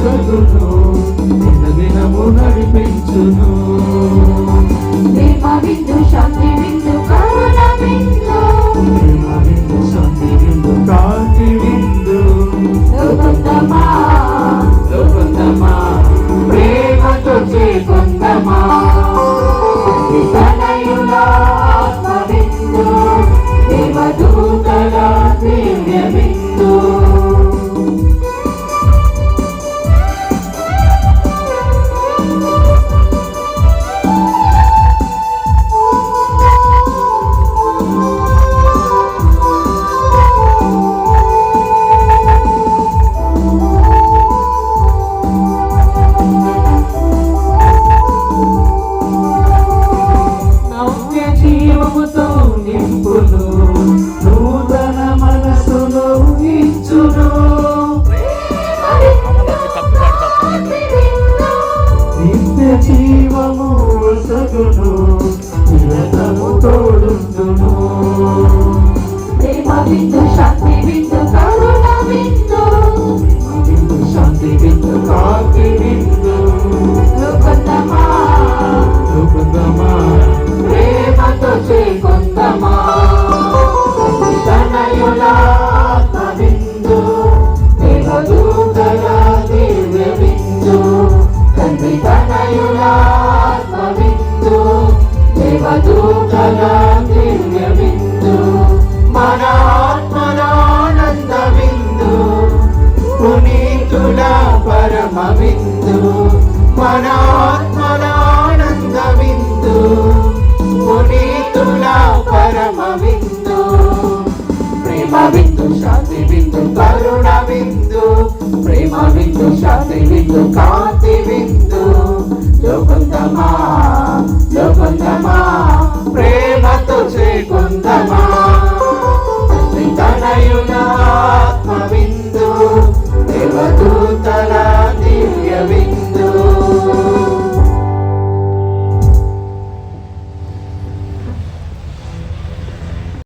ఒసగును దినదినము నడిపించును. ప్రేమ విందు శాంతి విందు కరుణ విందు ప్రేమ విందు శాంతి విందు కాంతి విందు లోకందమా ప్రేమతో చేకొందమా తనయుల ఆత్మ విందు దేవదూతల దివ్య విందు. జీవముతో నింపును నూతన మనసును ఇచ్చును. నిత్య జీవము ఒసగును నిరతము తోడుండును. ప్రేమ విందు శాంతి విందు కరుణ విందు విందు శాంతి విందు కాంతి విందు లోకందమా ప్రేమతో చేకొందమా తనయుల ఆత్మ విందు దేవదూతల దివ్య విందు. తండ్రి తనయుల ఆత్మ విందు దేవదూతల దివ్య విందు. మన ఆత్మనానంద విందు పునీతుల పరమ విందు. మన ఆత్మనానంద విందు పునీతుల పరమ విందు. ప్రేమ విందు శాంతి విందు కరుణ విందు ప్రేమ విందు శాంతి విందు